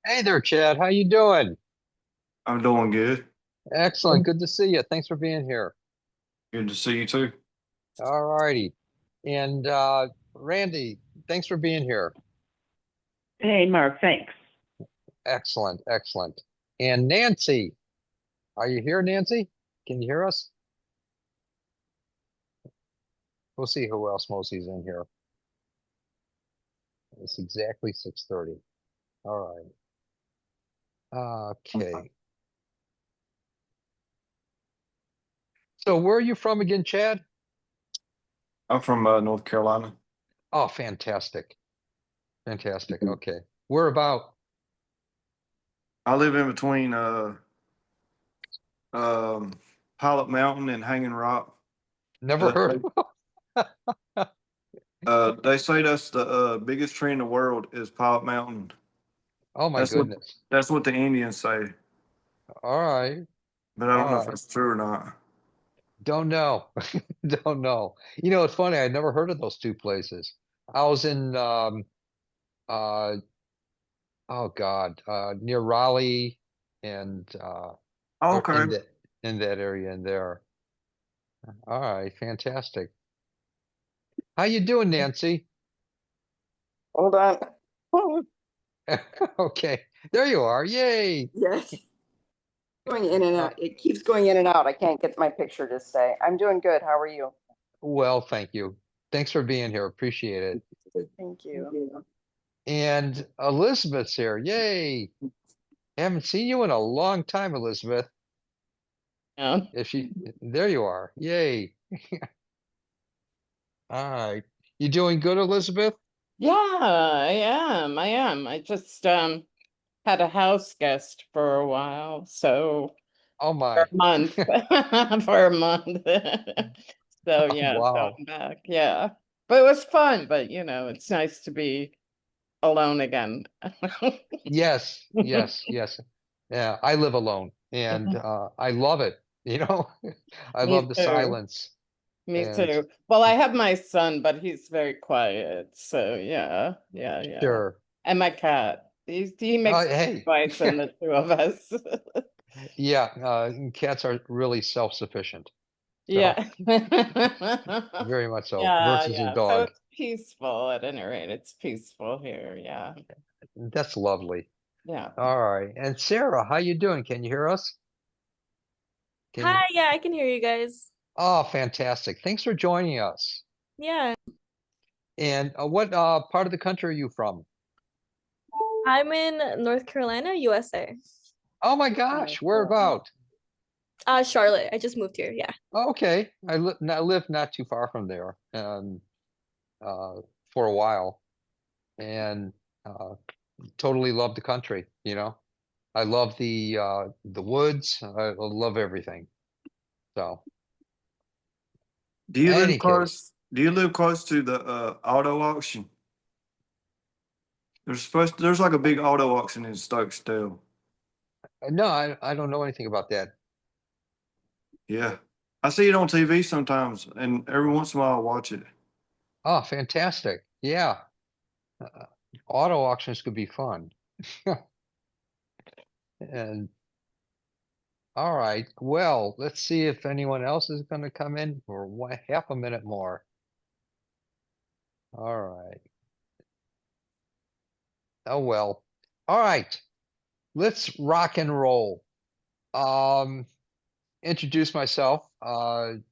Hey there, Chad. How you doing? I'm doing good. Excellent. Good to see you. Thanks for being here. Good to see you too. All righty. And Randy, thanks for being here. Hey, Mark, thanks. Excellent, excellent. And Nancy, are you here, Nancy? Can you hear us? We'll see who else Mosey's in here. It's exactly 6:30. All right. Okay. So where are you from again, Chad? I'm from North Carolina. Oh, fantastic. Fantastic. Okay. Where about? I live in between um, Pilot Mountain and Hanging Rock. Never Uh, heard. they, they say that's the biggest tree in the world is Pilot Mountain. Oh my That's what goodness. that's what the Indians say, All right. but I don't know All if right. that's true or not. Don't know. Don't know. You know, it's funny. I'd never heard of those two places. I was in uh oh God, near Raleigh and or Okay. in that area in there. All right, fantastic. How you doing, Nancy? Hold on. Okay. There you are. Yay. Yes, going in and Uh, out. It keeps going in and out. I can't get my picture to stay. I'm doing good. How are you? well, thank you. Thanks for being here. Appreciate it. Thank you. And Elizabeth's here. Yay. Haven't seen you in a long time, Elizabeth. Yeah. If she, there you are. Yay. All right. You doing good, Elizabeth? Yeah, I am. I am. I just had a house guest for a while, so Oh for my. a month. For a month. So yeah, so Wow. I'm back. Yeah. But it was fun, but it's nice to be alone again. Yes, yes, yes. Yeah, I live alone and I love it. You know, I Me love the too. silence Me and too. Well, I have my son, but he's very quiet. So yeah, yeah, yeah. sure. And my cat. He makes Hey, noise in the two of us. yeah, cats are really self-sufficient. So Yeah. very much so Yeah, versus a yeah. So dog. it's peaceful at any rate. It's peaceful here. Yeah. That's lovely. Yeah. All right. And Sarah, how you doing? Can you hear us? Can Hi, you? yeah, I can hear you guys. Oh, fantastic. Thanks for joining us. Yeah, And what part of the country are you from? I'm in North Carolina, USA. Oh my gosh, where about? Charlotte. I just moved here. Yeah. Okay, I live not too far from there, uh, for a while, and uh, totally love the country. You know, I love the woods. I love everything. So, Do you live any case, close? Do you live close to the auto auction? There's like a big auto auction in Stokesdale. no, I don't know anything about that. Yeah, I see it on TV sometimes, and every once in a while I watch it. Oh, fantastic! Yeah, uh, auto auctions could be fun. And all right, well, let's see if anyone else is going to come in for half a minute more. All right. Oh well. All right. Let's rock and roll. Um, introduce myself to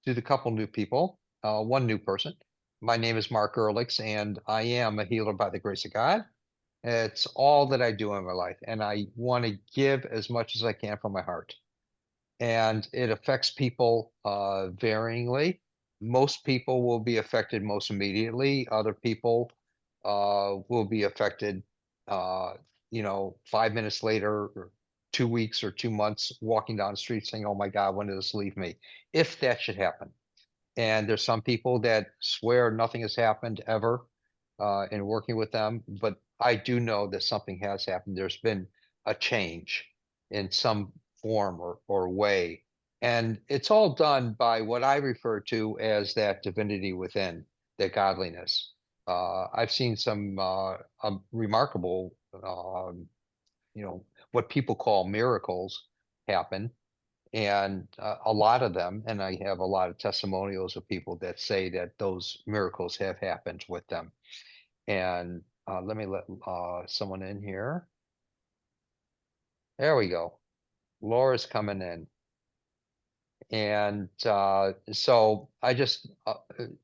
the couple new people. One new person. My name is Mark Earlix, and I am a healer by the grace of God. It's all that I do in my life, and I want to give as much as I can from my heart. And it affects people varyingly. Most people will be affected most immediately. Other people will be affected, uh, 5 minutes later, or 2 weeks or 2 months, walking down the street saying, "Oh my God, when did this leave me?" If that should happen. And there's some people that swear nothing has happened ever in working with them, but I do know that something has happened. There's been a change in some form or way. And it's all done by what I refer to as that divinity within, that godliness. I've seen some remarkable what people call miracles happen. And a lot of them, and I have a lot of testimonials of people that say that those miracles have happened with them. And let me let someone in here. There we go. Laura's coming in. And so I just,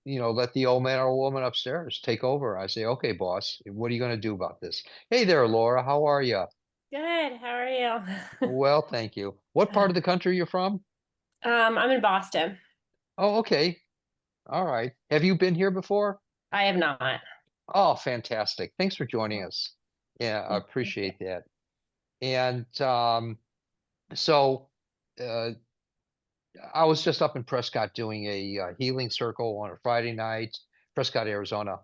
let the old man or woman upstairs take over. I say, okay, boss, what are you going to do about this? Hey there, Laura. How are you? Good. How are you? Well, thank you. What part of the country you're from? I'm in Boston. Oh, okay. All right. Have you been here before? I have not. Oh, fantastic. Thanks for joining us. Yeah, I appreciate that. And so uh, I was just up in Prescott doing a healing circle on a Friday night, Prescott, Arizona.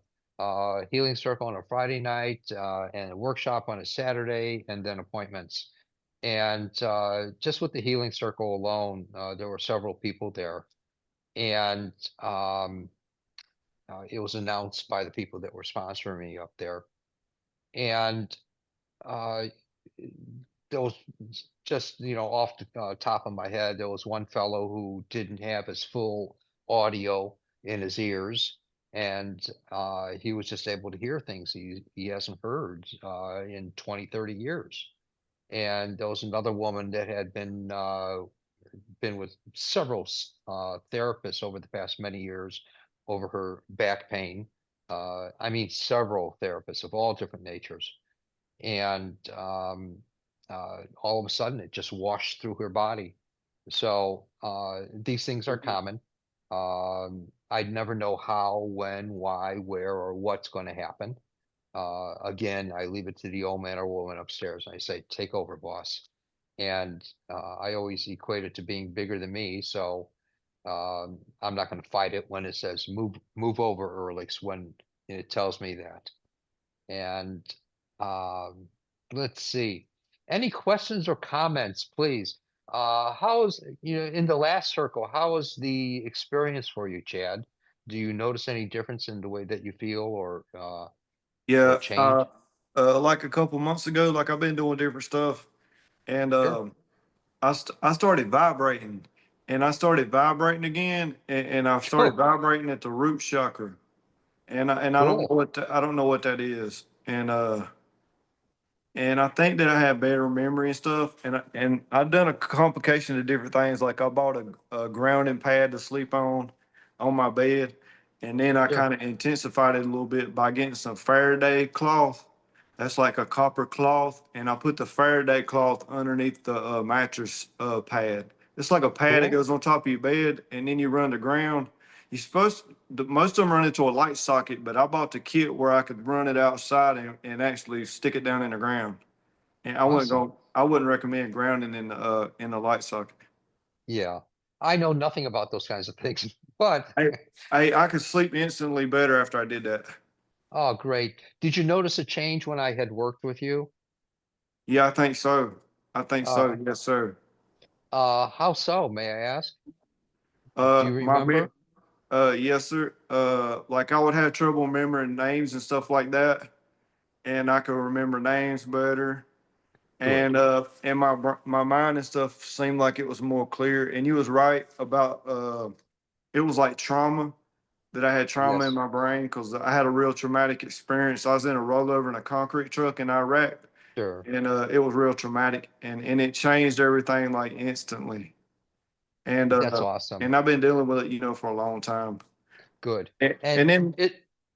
Healing circle on a Friday night, and a workshop on a Saturday, and then appointments. And just with the healing circle alone, there were several people there. And it was announced by the people that were sponsoring me up there. And uh, there was just, off the top of my head, there was one fellow who didn't have his full audio in his ears, and he was just able to hear things he hasn't heard in 20, 30 years. And there was another woman that had been with several therapists over the past many years over her back pain. I mean, several therapists of all different natures. And all of a sudden, it just washed through her body. So these things are common. I'd never know how, when, why, where, or what's going to happen. Again, I leave it to the old man or woman upstairs. And I say, take over, boss. And I always equate it to being bigger than me. So I'm not going to fight it when it says move over, Earlix, when it tells me that. And um, let's see. Any questions or comments, please? How's, in the last circle, how was the experience for you, Chad? Do you notice any difference in the way that you feel or Yeah, change? like a couple months ago, like I've been doing different stuff, and Sure. I started vibrating, and I started vibrating again, and I started Oh, vibrating at the root chakra, and I don't know cool. I don't know what that is, and I think that I have better memory and stuff. And I've done a complication of different things. Like I bought a grounding pad to sleep on my bed. And then I Sure. kind of intensified it a little bit by getting some Faraday cloth. That's like a copper cloth. And I put the Faraday cloth underneath the mattress pad. It's like a pad that Cool. goes on top of your bed, and then you run the ground. You're supposed most of them run into a light socket, but I bought the kit where I could run it outside and actually stick it down in the ground. And Awesome. I wouldn't recommend grounding in the light socket. Yeah. I know nothing about those kinds of things, but I I could sleep instantly better after I did that. oh, great. Did you notice a change when I had worked with you? Yeah, I think so. I think Uh, so. Yes, sir. how so, may I ask? Do you My remember? yes, sir. Like I would have trouble remembering names and stuff like that, and I could remember names better. Good. And my mind and stuff seemed like it was more clear. And you was right about it was like trauma that I had trauma in Yes, my brain because I had a real traumatic experience. I was in a rollover in a concrete truck in Iraq, sure. and it was real traumatic, and it changed everything like instantly. That's awesome. And I've been dealing with it, for a long time. Good. And And then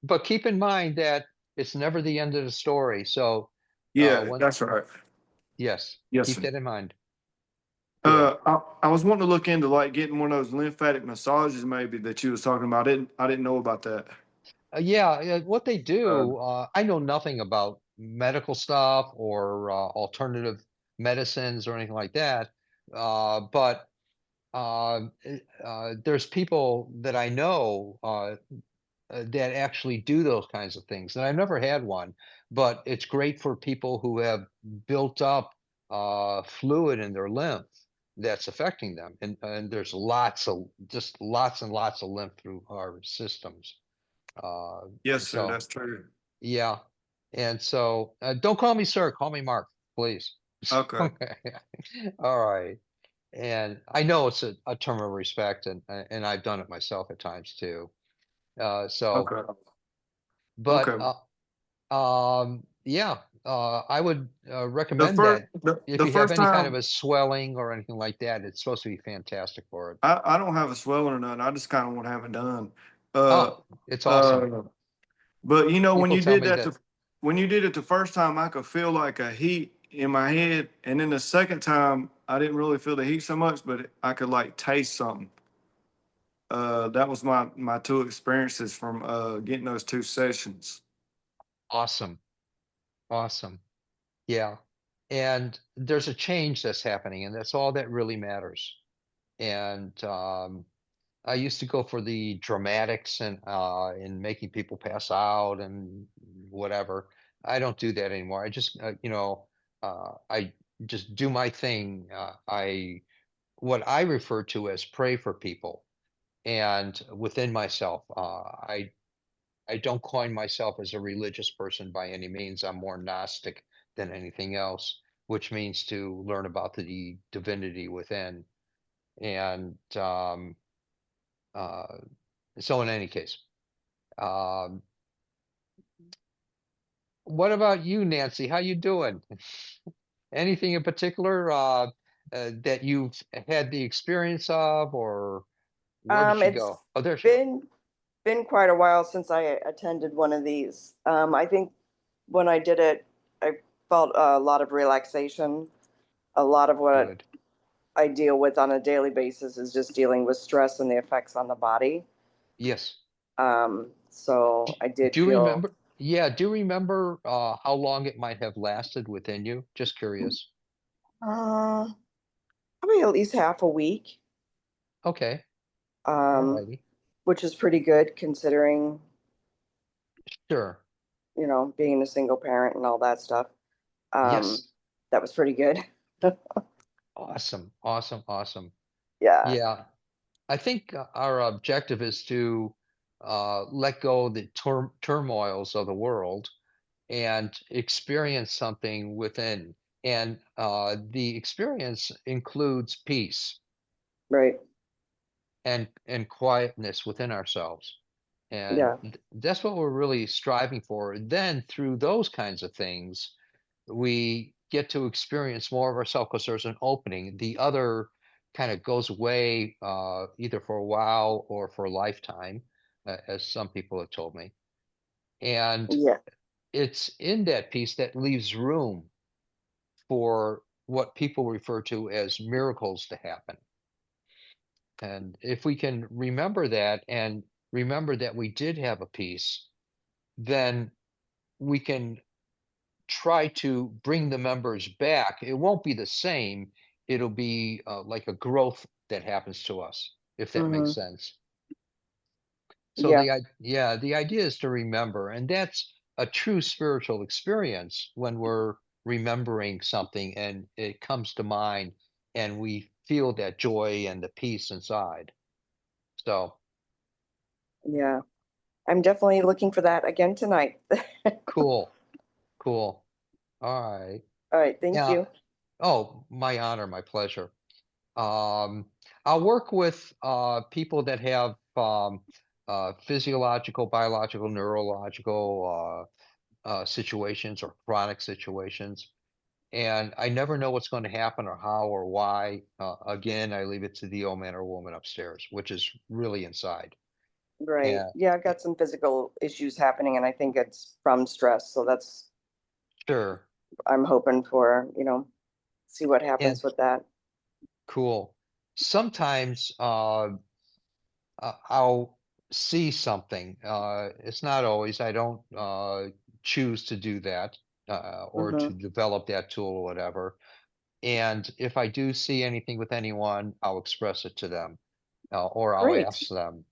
but keep in mind that it's never the end of the story. So, yeah, once, that's right. yes, Yes, keep sir. that in mind. Good. I was wanting to look into like getting one of those lymphatic massages maybe that you was talking about. I didn't know about that. Yeah, what they Uh, do, I know nothing about medical stuff or alternative medicines or anything like that. But there's people that I know that actually do those kinds of things. And I've never had one, but it's great for people who have built up fluid in their lymph that's affecting them. And there's lots and lots of lymph through our systems. Uh, yes, sir. so That's true. yeah. And so don't call me sir, call me Mark. please. Okay. All right. And I know it's a term of respect, and I've done it myself at times too. So, Okay. but Okay. yeah, I would The recommend first that the, if the you have first any kind of time a swelling or anything like that, it's supposed to be fantastic for it. I don't have a swelling or nothing. I just kind of want to have it done. Uh, Oh, it's awesome. uh, but you know, People tell me that. when you did it the first time, I could feel like a heat in my head, and then the second time, I didn't really feel the heat so much, but I could like taste something. That was my two experiences from getting those two sessions. Awesome. Awesome. Yeah. And there's a change that's happening, and that's all that really matters. And I used to go for the dramatics and in making people pass out and whatever. I don't do that anymore. I just I just do my thing. I what I refer to as pray for people, and within myself, I don't coin myself as a religious person by any means. I'm more Gnostic than anything else, which means to learn about the divinity within. And uh, so, in any case, um, what about you, Nancy? How you doing? Anything in particular that you've had the experience of, or where did you It's go? Oh, there she go. been quite a while since I attended one of these. I think when I did it, I felt a lot of relaxation. A lot of what Good. I deal with on a daily basis is just dealing with stress and the effects on the body. Yes. So I did Do you feel remember? Yeah. Do you remember how long it might have lasted within you? Just curious. uh, probably at least half a week, Okay. All um, righty. which is pretty good considering, Sure. being a single parent and all that stuff. Um, Yes. that was pretty good. Awesome. Awesome. Awesome. Yeah, Yeah. I think our objective is to let go of the turmoils of the world and experience something within. And the experience includes peace right. and quietness within ourselves. And Yeah, that's what we're really striving for. Then through those kinds of things, we get to experience more of ourselves because there's an opening. The other kind of goes away either for a while or for a lifetime, as some people have told me. And yeah, it's in that piece that leaves room for what people refer to as miracles to happen. And if we can remember that and remember that we did have a peace, then we can try to bring the members back. It won't be the same. It'll be like a growth that happens to us, if that makes hmm sense. So yeah, yeah, the idea is to remember, and that's a true spiritual experience when we're remembering something and it comes to mind and we feel that joy and the peace inside. So yeah. I'm definitely looking for that again tonight. cool, cool. All right. All right, thank Yeah. you. Oh, my honor, my pleasure. Um, I'll work with people that have physiological, biological, neurological situations or chronic situations. And I never know what's going to happen or how or why. Again, I leave it to the old man or woman upstairs, which is really inside. Right. And Yeah, I've got some physical issues happening and I think it's from stress. So that's, sure. I'm hoping for, see what And happens with that. cool. Sometimes I'll see something. It's not always. I don't choose to do that or Hmm. to develop that tool or whatever. And if I do see anything with anyone, I'll express it to them or I'll Great. ask them.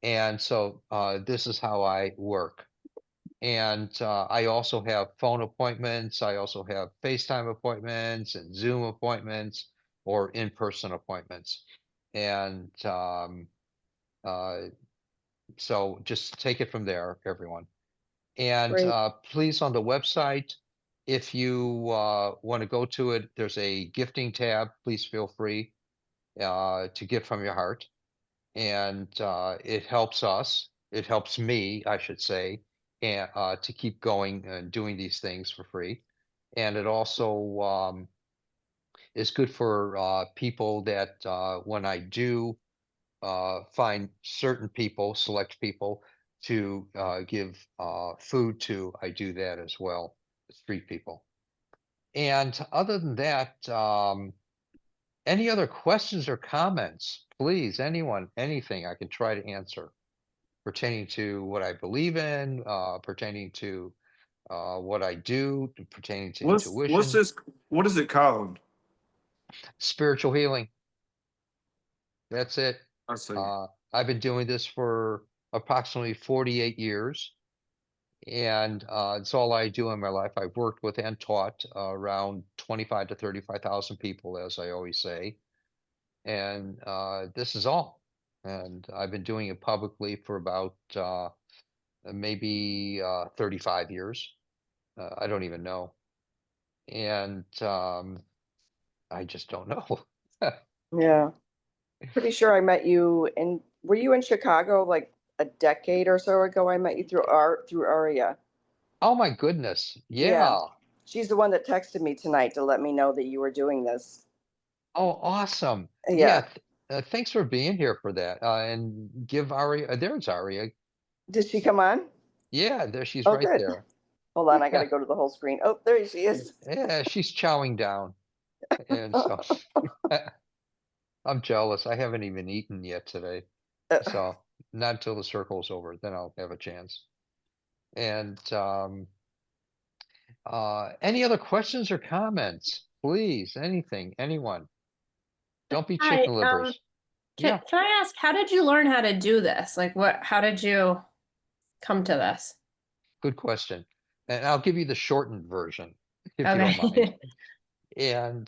And so this is how I work. And I also have phone appointments. I also have FaceTime appointments and Zoom appointments or in-person appointments. And uh, so just take it from there, everyone. And Great. please, on the website, if you want to go to it, there's a gifting tab. Please feel free to give from your heart. And it helps us. It helps me, I should say, and to keep going and doing these things for free. And it also is good for people that when I do find certain people, select people to give food to, I do that as well, street people. And other than that, any other questions or comments? Please, anyone, anything I can try to answer pertaining to what I believe in, pertaining to what I do, pertaining to What's intuition, this? What is it called? spiritual healing. That's it. I see. I've been doing this for approximately 48 years, and it's all I do in my life. I've worked with and taught around 25 to 35,000 people, as I always say. And this is all. And I've been doing it publicly for about maybe 35 years. I don't even know. And I just don't know. Yeah. Pretty sure I met you were you in Chicago like a decade or so ago? I met you through Aria. Oh my goodness. Yeah. Yeah. She's the one that texted me tonight to let me know that you were doing this. Oh, awesome. Yeah. Yeah. Thanks for being here for that. And give Aria, there's Aria. Did she come on? Yeah, there she's Oh, right good. there. Hold on, I Yeah, gotta go to the whole screen. Oh, there she is. yeah, she's chowing down. And so I'm jealous. I haven't even eaten yet today. So not until the circle's over, then I'll have a chance. And any other questions or comments? Please, anything, anyone. Don't be Hi, chicken livers. can, Yeah, can I ask, how did you learn how to do this? Like how did you come to this? good question. And I'll give you the shortened version, if you don't mind. Okay. And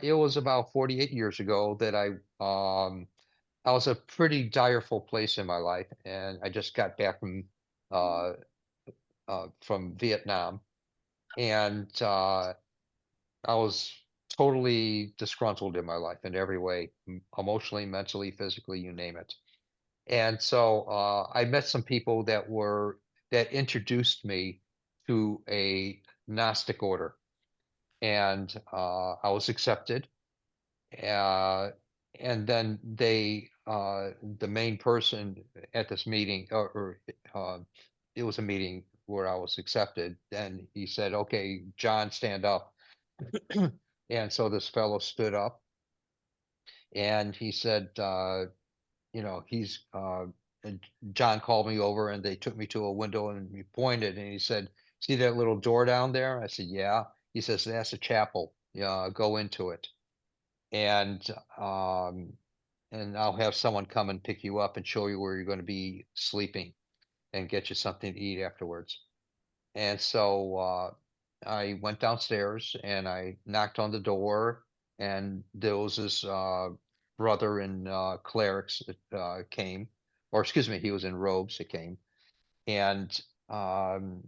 it was about 48 years ago that I was a pretty direful place in my life, and I just got back from Vietnam, and I was totally disgruntled in my life in every way, emotionally, mentally, physically, you name it. And so I met some people that introduced me to a Gnostic order, and I was accepted. Uh, and then the main person at this meeting, it was a meeting where I was accepted, and he said, "Okay, John, stand up." And so this fellow stood up, and he said, and John called me over, and they took me to a window, and he pointed, and he said, "See that little door down there?" I said, "Yeah." He says, "That's a chapel. Yeah, go into it." And um, and I'll have someone come and pick you up and show you where you're going to be sleeping and get you something to eat afterwards. And so I went downstairs and I knocked on the door, and there was this brother in clerics that came, or excuse me, he was in robes that came, and um,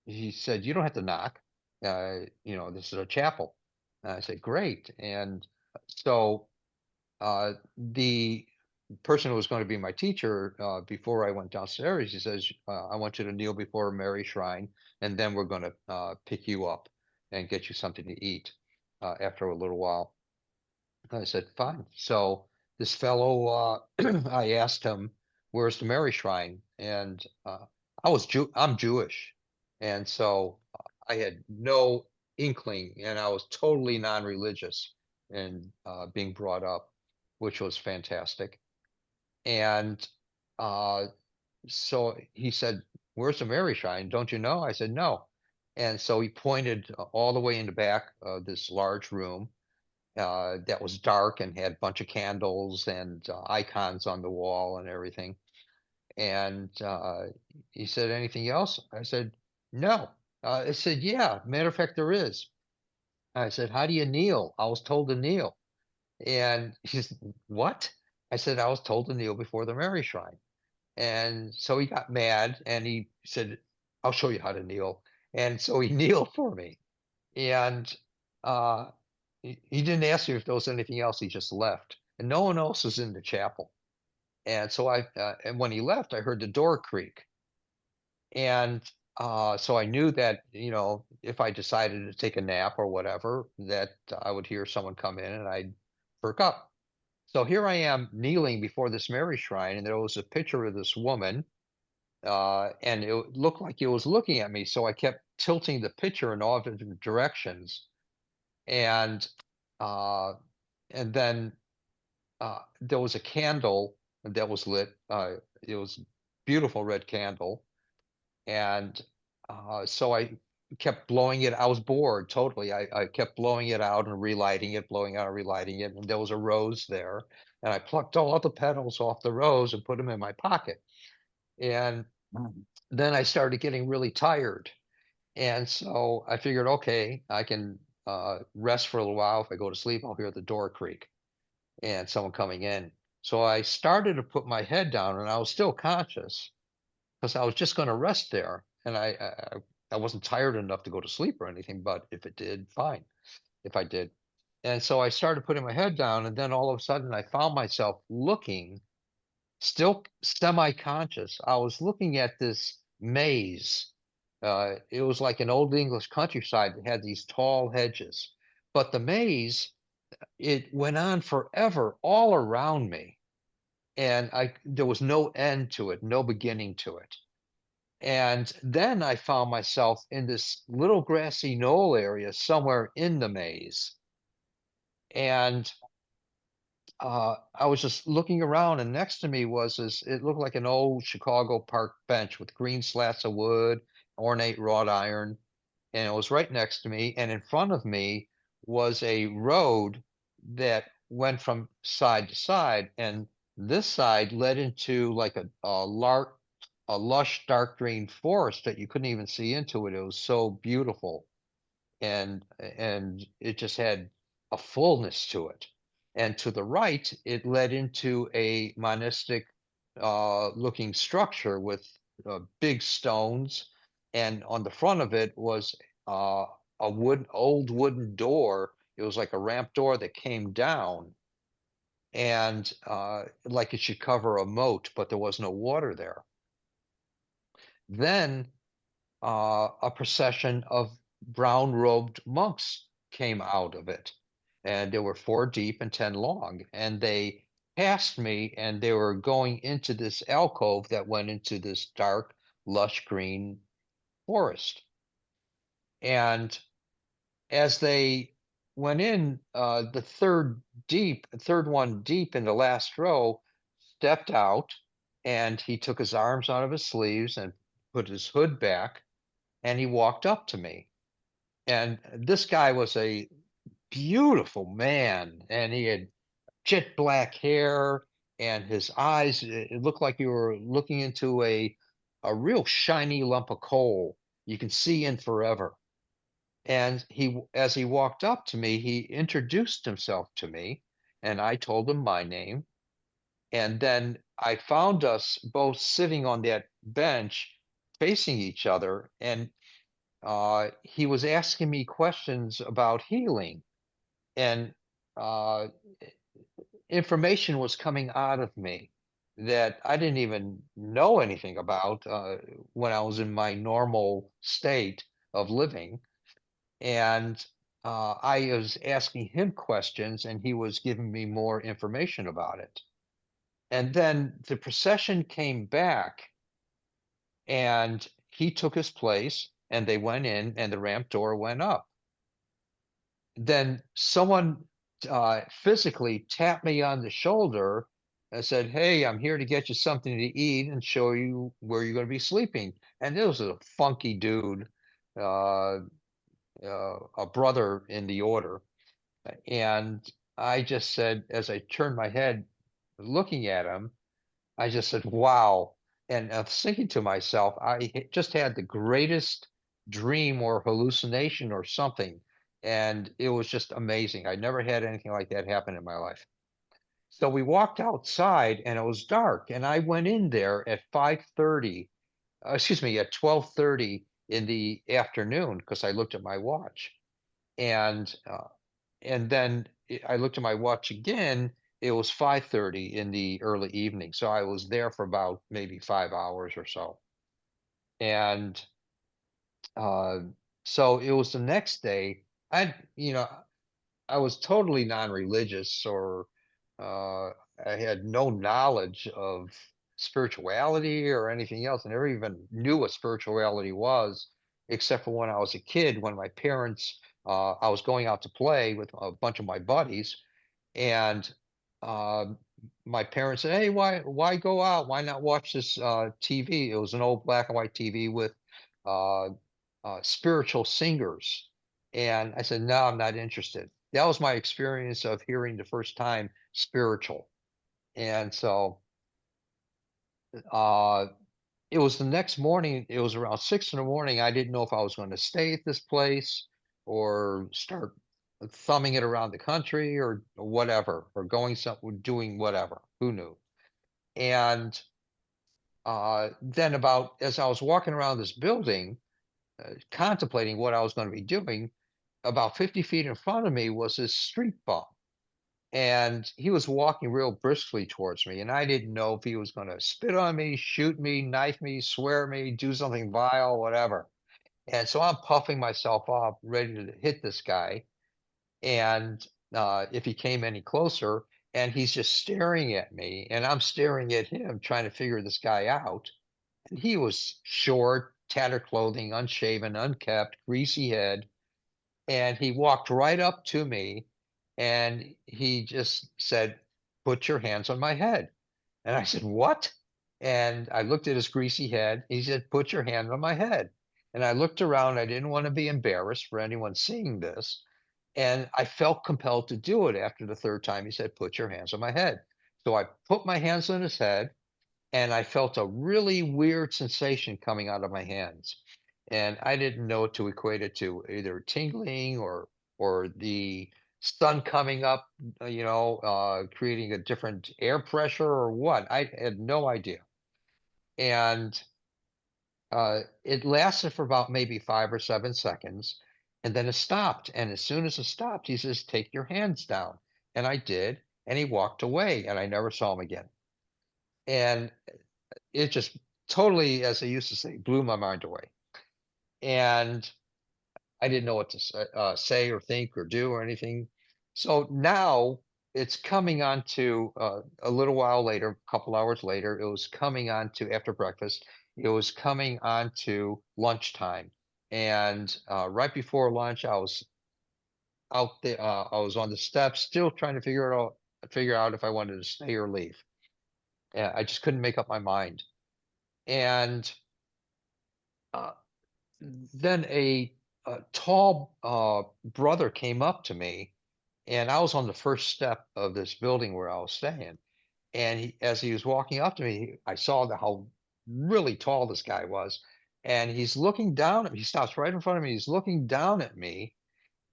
he said, "You don't have to knock. This is a chapel." And I said, "Great." And so the person who was going to be my teacher before I went downstairs, he says, "I want you to kneel before Mary Shrine, and then we're going to pick you up and get you something to eat after a little while." And I said, "Fine." So this fellow, I asked him, "Where's the Mary Shrine?" And I'm Jewish, and so I had no inkling, and I was totally non-religious in being brought up, which was fantastic. And uh, so he said, "Where's the Mary Shrine? Don't you know?" I said, "No." And so he pointed all the way in the back of this large room that was dark and had a bunch of candles and icons on the wall and everything. And he said, "Anything else?" I said, "No." I said, "Yeah, matter of fact, there is." I said, "How do you kneel?" "I was told to kneel." And he said, "What?" I said, "I was told to kneel before the Mary Shrine." And so he got mad and he said, "I'll show you how to kneel." And so he kneeled for me. And uh, he didn't ask me if there was anything else. He just left, and no one else was in the chapel. And so and when he left, I heard the door creak. And so I knew that, if I decided to take a nap or whatever, that I would hear someone come in and I'd perk up. So here I am kneeling before this Mary shrine, and there was a picture of this woman, and it looked like it was looking at me. So I kept tilting the picture in all different directions, and uh, and then there was a candle that was lit. It was beautiful red candle, and so I kept blowing it. I was bored totally. I kept blowing it out and relighting it, blowing out and relighting it. And there was a rose there, and I plucked all the petals off the rose and put them in my pocket. And then I started getting really tired, and so I figured, okay, I can rest for a little while. If I go to sleep, I'll hear the door creak and someone coming in. So I started to put my head down, and I was still conscious because I was just going to rest there, and I wasn't tired enough to go to sleep or anything. But if it did, fine. If I did, and so I started putting my head down, and then all of a sudden I found myself looking, still semi-conscious. I was looking at this maze. It was like an old English countryside that had these tall hedges, but the maze, it went on forever all around me, and there was no end to it, no beginning to it. And then I found myself in this little grassy knoll area somewhere in the maze. And I was just looking around, and next to me was it looked like an old Chicago park bench with green slats of wood, ornate wrought iron. And it was right next to me. And in front of me was a road that went from side to side. And this side led into like a lush dark green forest that you couldn't even see into it. It was so beautiful, and it just had a fullness to it. And to the right, it led into a monastic looking structure with big stones, and on the front of it was uh, a old wooden door. It was like a ramp door that came down, and like it should cover a moat, but there was no water there. Then a procession of brown-robed monks came out of it, and there were 4 deep and 10 long, and they passed me, and they were going into this alcove that went into this dark, lush green forest. And as they went in, the third one deep in the last row stepped out, and he took his arms out of his sleeves and put his hood back, and he walked up to me. And this guy was a beautiful man, and he had jet black hair, and his eyes, it looked like you were looking into a real shiny lump of coal. You can see in forever. And as he walked up to me, he introduced himself to me, and I told him my name. And then I found us both sitting on that bench facing each other, and he was asking me questions about healing, and uh, information was coming out of me that I didn't even know anything about when I was in my normal state of living. And I was asking him questions, and he was giving me more information about it. And then the procession came back, and he took his place, and they went in, and the ramp door went up. Then someone physically tapped me on the shoulder and said, "Hey, I'm here to get you something to eat and show you where you're going to be sleeping." And this was a funky dude, uh, a brother in the order. And I just said, as I turned my head looking at him, I just said, "Wow." And I was thinking to myself, just had the greatest dream or hallucination or something. And it was just amazing. I never had anything like that happen in my life. So we walked outside, and it was dark. And I went in there at 5:30, excuse me, at 12:30 in the afternoon, because I looked at my watch. And then I looked at my watch again. It was 5:30 in the early evening, so I was there for about maybe 5 hours or so. And uh, so it was the next day. I was totally non-religious, or uh, I had no knowledge of spirituality or anything else. I never even knew what spirituality was, except for when I was a kid, when my parents, I was going out to play with a bunch of my buddies, and um, my parents said, "Hey, why go out? Why not watch this TV?" It was an old black and white TV with uh, spiritual singers. And I said, "No, I'm not interested." That was my experience of hearing the first time spiritual. And so uh, it was the next morning. It was around 6 in the morning. I didn't know if I was going to stay at this place or start thumbing it around the country or whatever, or going somewhere, doing whatever. Who knew? And then about as I was walking around this building, contemplating what I was going to be doing, about 50 feet in front of me was this street bum. And he was walking real briskly towards me. And I didn't know if he was going to spit on me, shoot me, knife me, swear me, do something vile, whatever. And so I'm puffing myself up, ready to hit this guy. And if he came any closer, and he's just staring at me, and I'm staring at him, trying to figure this guy out. And he was short, tattered clothing, unshaven, unkempt, greasy head, and he walked right up to me and he just said, "Put your hands on my head." And I said, "What?" And I looked at his greasy head. He said, "Put your hand on my head." And I looked around. I didn't want to be embarrassed for anyone seeing this. And I felt compelled to do it after the third time he said, "Put your hands on my head." So I put my hands on his head, and I felt a really weird sensation coming out of my hands. And I didn't know what to equate it to, either tingling or the sun coming up, creating a different air pressure or what. I had no idea. And it lasted for about maybe 5 or 7 seconds, and then it stopped. And as soon as it stopped, he says, "Take your hands down." And I did, and he walked away, and I never saw him again. And it just totally, as they used to say, blew my mind away. And I didn't know what to say or think or do or anything. So now it's coming on to a little while later, a couple hours later, it was coming on to after breakfast. It was coming on to lunchtime. And right before lunch, I was out there. I was on the steps, still trying to figure out if I wanted to stay or leave. And I just couldn't make up my mind. And uh, then a tall brother came up to me, and I was on the first step of this building where I was staying. And as he was walking up to me, I saw how really tall this guy was. And he's looking down at me. He stops right in front of me. He's looking down at me,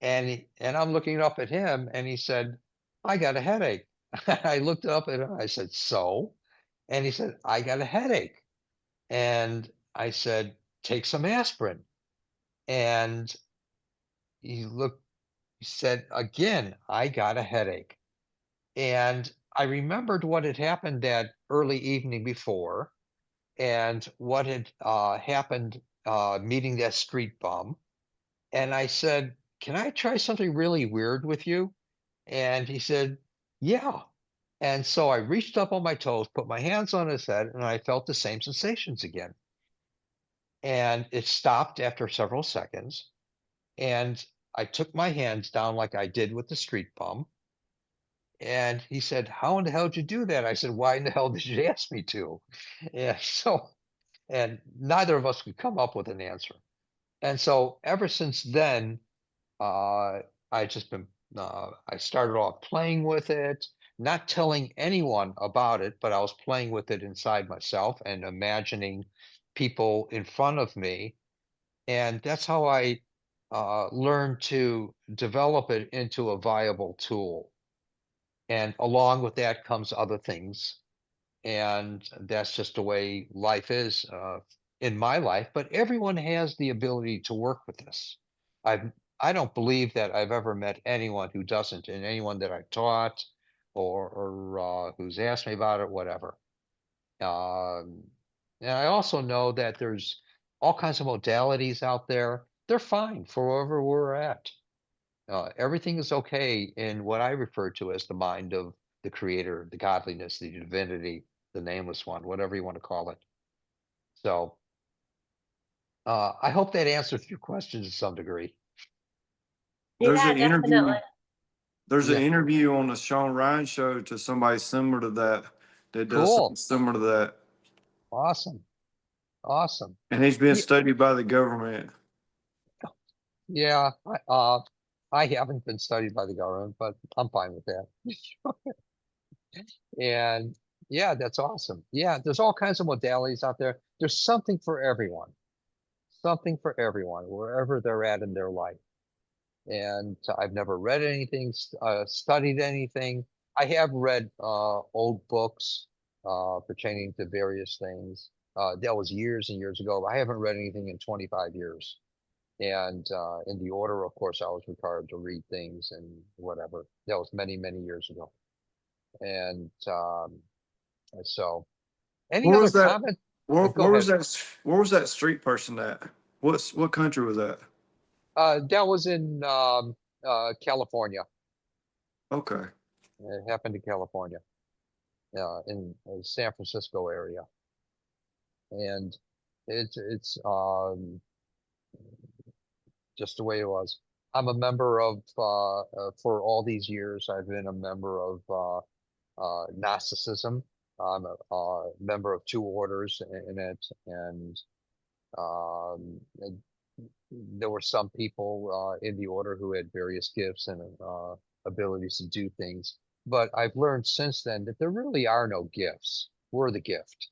and I'm looking up at him. And he said, "I got a headache." I looked up at him. I said, "So?" And he said, "I got a headache." And I said, "Take some aspirin." And he looked, he said, "Again, I got a headache." And I remembered what had happened that early evening before, and what had happened meeting that street bum. And I said, "Can I try something really weird with you?" And he said, "Yeah." And so I reached up on my toes, put my hands on his head, and I felt the same sensations again. And it stopped after several seconds. And I took my hands down like I did with the street bum. And he said, "How in the hell did you do that?" I said, "Why in the hell did you ask me to?" Yeah, and neither of us could come up with an answer. And so ever since then, uh, I just been, I started off playing with it, not telling anyone about it, but I was playing with it inside myself and imagining people in front of me. And that's how I learned to develop it into a viable tool. And along with that comes other things. And that's just the way life is in my life. But everyone has the ability to work with this. I've I don't believe that I've ever met anyone who doesn't, and anyone that I've taught or who's asked me about it, whatever. Um, and I also know that there's all kinds of modalities out there. They're fine for wherever we're at. Everything is okay in what I refer to as the mind of the creator, the godliness, the divinity, the nameless one, whatever you want to call it. So I hope that answers your question to some degree. There's Yeah, an interview. definitely. There's an Yeah. interview on the Sean Ryan show to somebody similar to that that does something Cool. similar to that, Awesome. Awesome. and he's being Ye- studied by the government. Yeah. I haven't been studied by the government, but I'm fine with that. And yeah, that's awesome. Yeah, there's all kinds of modalities out there. There's something for everyone, wherever they're at in their life. And I've never read anything, studied anything. I have read old books pertaining to various things. That was years and years ago. But I haven't read anything in 25 years. And in the order, of course, I was required to read things and whatever. That was many, many years ago. And so, any Where other was that? comment? Go Where was ahead. that? Where was that street person at? What country was that? That was in California. Okay. It happened in California, in the San Francisco area, and it's just the way it was. I'm a member of for all these years. I've been a member of Gnosticism. I'm a member of two orders in it, and there were some people in the order who had various gifts and abilities to do things. But I've learned since then that there really are no gifts. We're the gift.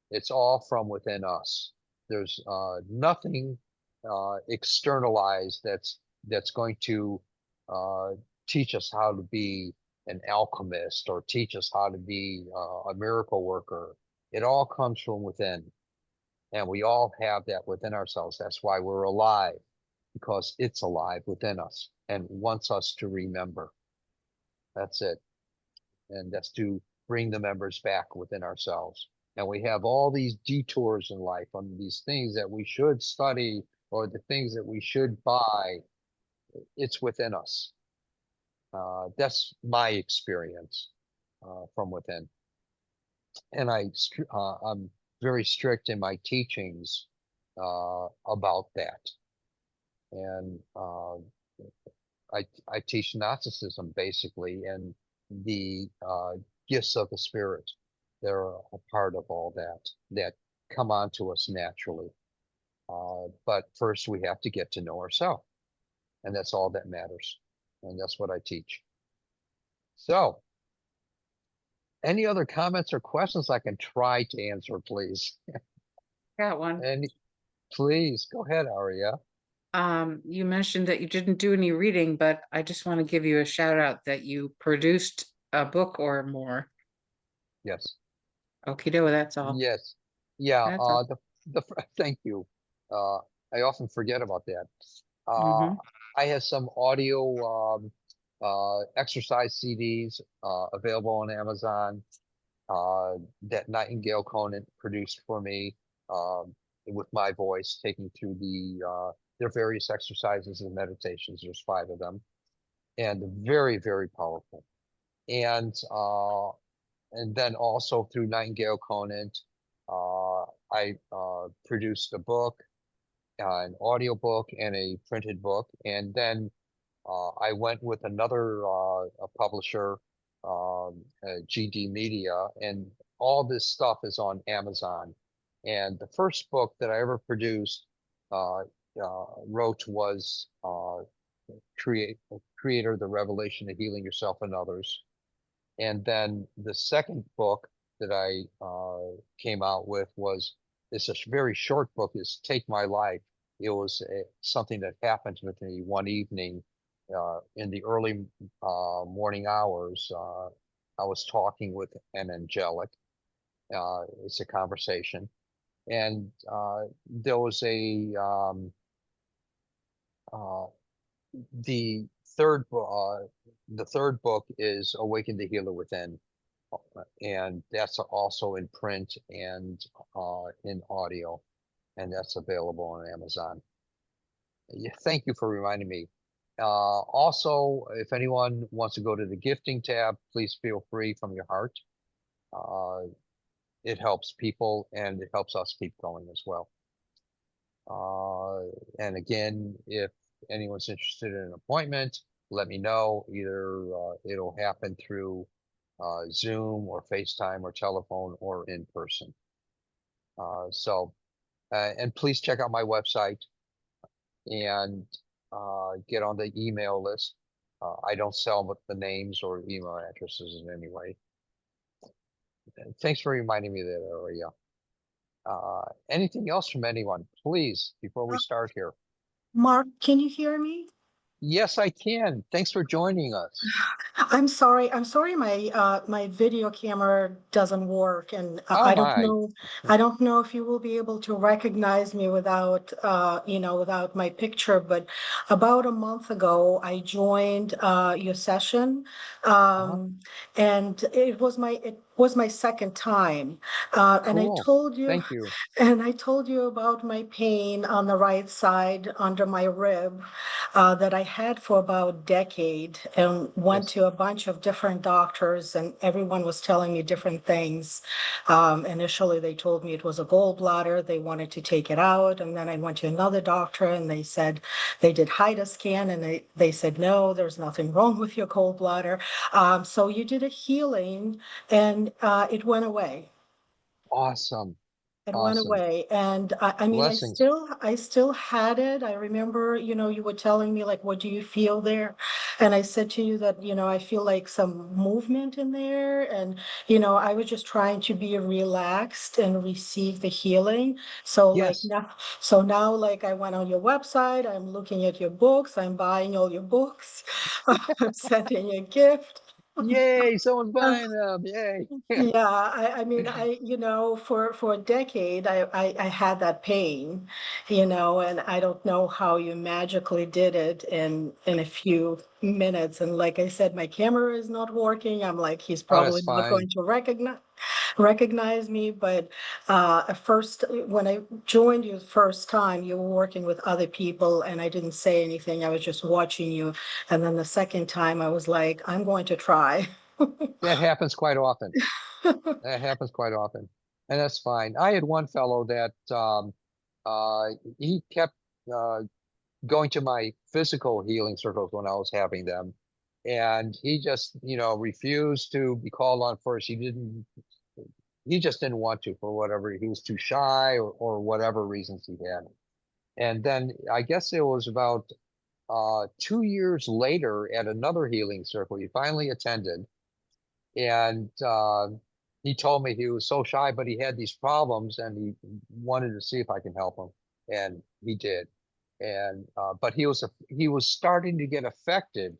It's all from within us. There's nothing externalized that's going to uh, teach us how to be an alchemist or teach us how to be a miracle worker. It all comes from within. And we all have that within ourselves. That's why we're alive, because it's alive within us and wants us to remember. That's it. And that's to bring the members back within ourselves. And we have all these detours in life on these things that we should study or the things that we should buy. It's within us. That's my experience from within. And I'm very strict in my teachings about that. And I teach Gnosticism basically, and the gifts of the spirit. They're a part of all that come onto us naturally. But first, we have to get to know ourselves, and that's all that matters. And that's what I teach. So, any other comments or questions I can try to answer, please? Got one. And please go ahead, Aria. You mentioned that you didn't do any reading, but I just want to give you a shout out that you produced a book or more. Yes. Okie doke, that's all. Yes. Yeah. That's all. Thank you. Uh, I often forget about that. Mhm. I have some audio exercise CDs available on Amazon that Nightingale Conant produced for me with my voice, taking through their various exercises and meditations. There's 5 of them, and very, very powerful. And then also through Nightingale Conant, I produced a book, an audio book, and a printed book. And then I went with another a publisher, GD Media, and all this stuff is on Amazon. And the first book that I ever produced, wrote was Creator, the Revelation of Healing Yourself and Others. And then the second book that I came out with it's a very short book, is Take My Life. It was something that happened with me one evening in the early morning hours. I was talking with an angelic. It's a conversation. And there was a the third book is Awaken the Healer Within. And that's also in print and in audio, and that's available on Amazon. Yeah, thank you for reminding me. Also, if anyone wants to go to the gifting tab, please feel free from your heart. It helps people and it helps us keep going as well. And again, if anyone's interested in an appointment, let me know. Either it'll happen through Zoom or FaceTime or telephone or in person. And please check out my website and get on the email list. I don't sell the names or email addresses in any way. Thanks for reminding me of that area. Anything else from anyone, please, before we start here? Mark, can you hear me? Yes, I can. Thanks for joining us. I'm sorry. I'm sorry my video camera doesn't work, and Oh I don't my. know. I don't know if you will be able to recognize me without without my picture. But about a month ago, I joined your session, Uh-huh. and it was my second time. And I Cool. told you, Thank you. and I told you about my pain on the right side under my rib that I had for about a decade, and went Yes. to a bunch of different doctors, and everyone was telling me different things. Initially, they told me it was a gallbladder. They wanted to take it out. And then I went to another doctor and they said they did HIDA scan, and they said, no, there's nothing wrong with your gallbladder. So you did a healing, and it went away. Awesome. It went Awesome. away. And I mean, Blessings. I still had it. I remember, you were telling me like, what do you feel there? And I said to you that, I feel like some movement in there. And, I was just trying to be relaxed and receive the healing. Yes. So now like I went on your website, I'm looking at your books, I'm buying all your books, I'm sending a gift. Yay, someone's buying them. Yay. Yeah, I mean, for a decade, I had that pain, and I don't know how you magically did it in a few minutes. And like I said, my camera is not working. I'm like, he's Oh, that's probably not fine. going to recognize me. But at first, when I joined you the first time, you were working with other people, and I didn't say anything. I was just watching you. And then the second time, I was like, I'm going to try. That happens quite often. That happens quite often. And that's fine. I had one fellow that uh, he kept uh, going to my physical healing circles when I was having them. And he just, refused to be called on first. He just didn't want to for whatever. He was too shy or whatever reasons he had. And then I guess it was about 2 years later at another healing circle he finally attended. And he told me he was so shy, but he had these problems and he wanted to see if I can help him. And he did. And but he was starting to get affected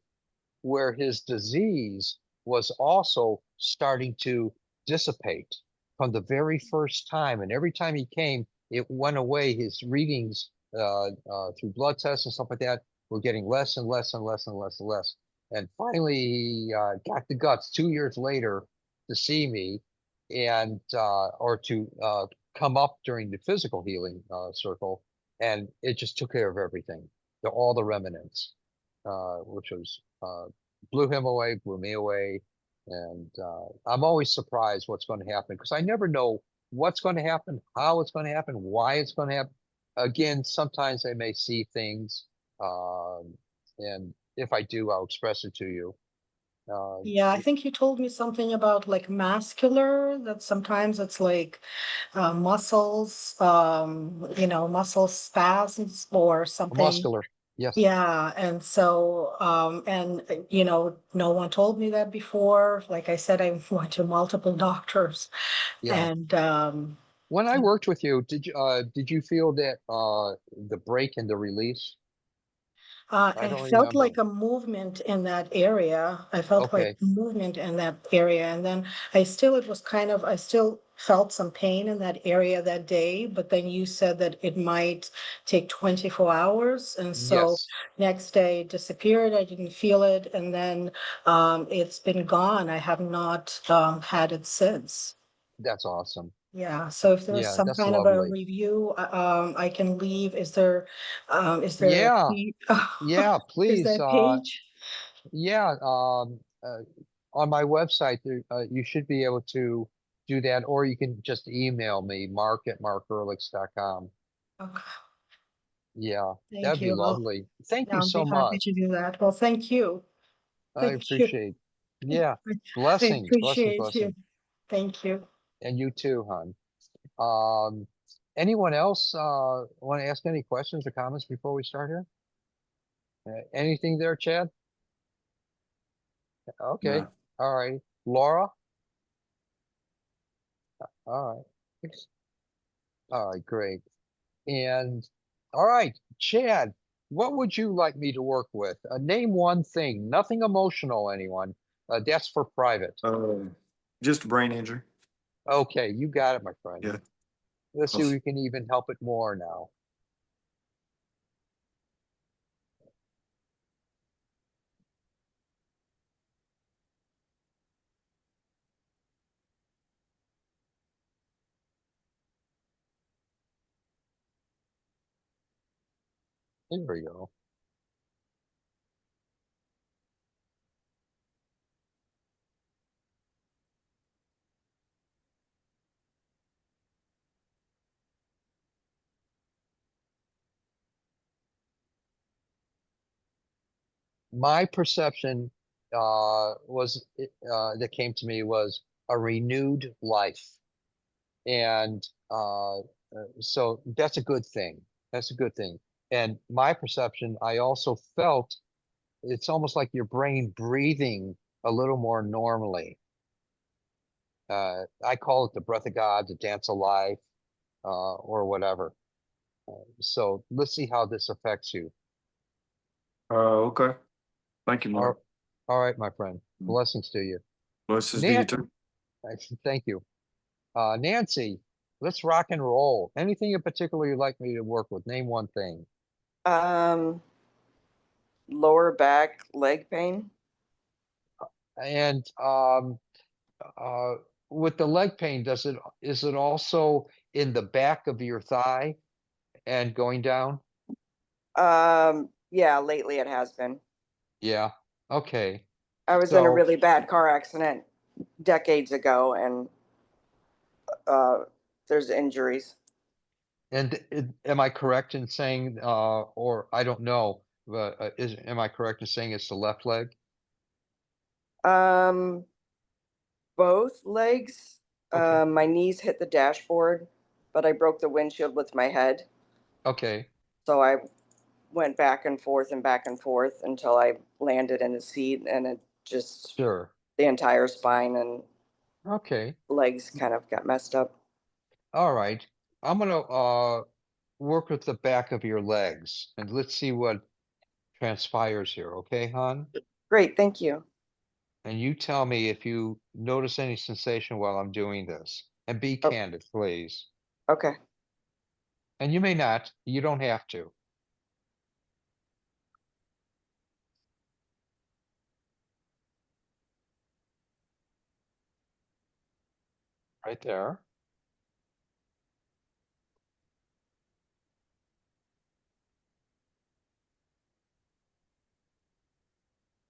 where his disease was also starting to dissipate from the very first time. And every time he came, it went away. His readings through blood tests and stuff like that were getting less and less and less and less and less. And finally, he got the guts 2 years later to see me and or to come up during the physical healing circle, and it just took care of everything, all the remnants, which was blew him away, blew me away. And I'm always surprised what's going to happen because I never know what's going to happen, how it's going to happen, why it's going to happen. Again, sometimes I may see things, and if I do, I'll express it to you. Yeah, I think you told me something about like muscular, that sometimes it's like muscles, muscle spasms or something. Muscular, yes, Yeah, and so no one told me that before. Like I said, I went to multiple doctors, yeah. and When I worked with you, did you feel that the break and the release? I I don't felt remember. like a movement in that area. I felt like Okay, movement in that area. And then it was kind of, I still felt some pain in that area that day, but then you said that it might take 24 hours. And so Yes, next day it disappeared. I didn't feel it. And then it's been gone. I have not had it since. that's awesome. Yeah, so if there's Yeah, some that's kind of a lovely. review, I can leave. Is there, a Yeah, yeah, is please. there a page? Yeah, on my website, there, you should be able to do that, or you can just email me, mark@markearlix.com. Okay, Yeah, thank that'd be you. lovely. Thank you I'll be so happy much. to do that. Well, thank you. I Thank you. appreciate. Yeah, I blessings, blessings, appreciate you. blessings. Thank you. And you too, hon. Um, anyone else want to ask any questions or comments before we start here? Anything there, Chad? Okay. No. All right. Laura? All right. All right, great. And all right, Chad, what would you like me to work with? Name one thing, nothing emotional, anyone. That's for private. Just a brain injury. Okay, you got it, my friend. Yeah. Let's see if we can even help it more now. Here we go. My perception that came to me was a renewed life. And so that's a good thing. That's a good thing. And my perception, I also felt it's almost like your brain breathing a little more normally. I call it the breath of God, the dance of life, or whatever. So let's see how this affects you. Okay. Thank you, All, Mark. all right, my friend. Blessings to you. Blessings to you too. Thank you. Nancy, let's rock and roll. Anything in particular you'd like me to work with? Name one thing. Lower back leg pain. And uh, with the leg pain, is it also in the back of your thigh and going down? Yeah, lately it has been. Yeah. Okay. I was in a So, really bad car accident decades ago, and there's injuries. and am I correct in saying, or I don't know, but am I correct in saying it's the left leg? Um, both legs. Okay. My knees hit the dashboard, but I broke the windshield with my head. Okay. So I went back and forth until I landed in the seat, and it just Sure. the entire spine and Okay. legs kind of got messed up. All right. I'm gonna work with the back of your legs and let's see what transpires here. Okay, hon? Great, thank you. And you tell me if you notice any sensation while I'm doing this. And be Oh, candid, please. okay. And you may not. You don't have to. Right there.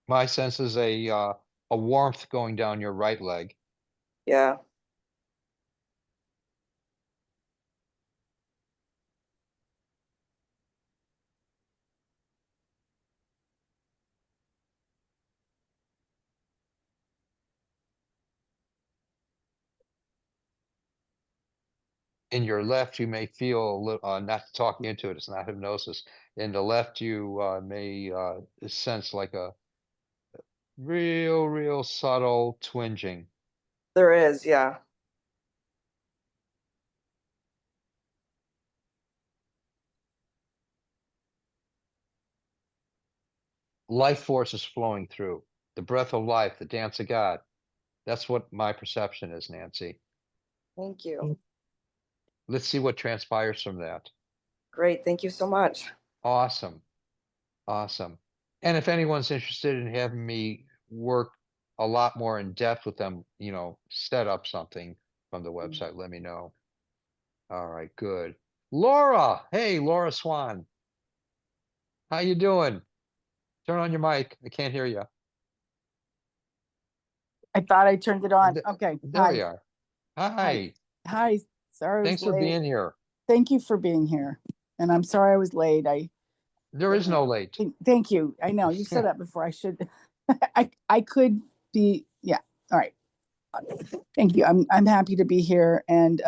My sense is a warmth going down your right leg. Yeah. In your left, you may feel a little, not talking into it, it's not hypnosis. In the left, you may sense like a real subtle twinging. There is, yeah. Life force is flowing through. The breath of life, the dance of God. That's what my perception is, Nancy. Thank you. Let's see what transpires from that. Great. Thank you so much. Awesome. Awesome. And if anyone's interested in having me work a lot more in depth with them, set up something from the website, let me know. All right, good. Laura, hey, Laura Swan. How you doing? Turn on your mic. I can't hear you. I thought I turned it on. Th- Okay. There we Hi. are. Hi. Hi. Sorry I was Thanks for late. being here. Thank you for being here. And I'm sorry I was late. There is no late. Thank you. I know you said that before. I should. I could be. Yeah. All right. Thank you. I'm happy to be here. And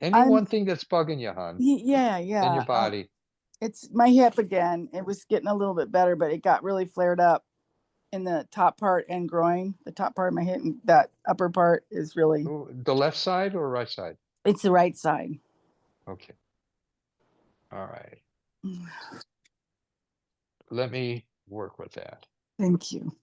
Any I'm- one thing that's bugging you, hon, yeah. in your body? It's my hip again. It was getting a little bit better, but it got really flared up in the top part and groin. The top part of my hip, and that upper part is really. Ooh, the left side or right side? It's the right side. Okay. All right. Let me work with that. Thank you.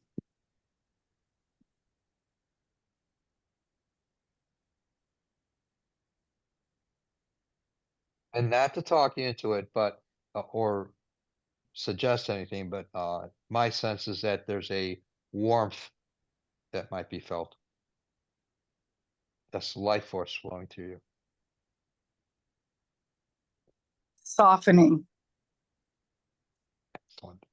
And not to talk you into it, but or suggest anything, but my sense is that there's a warmth that might be felt. That's life force flowing through you. Softening. Excellent.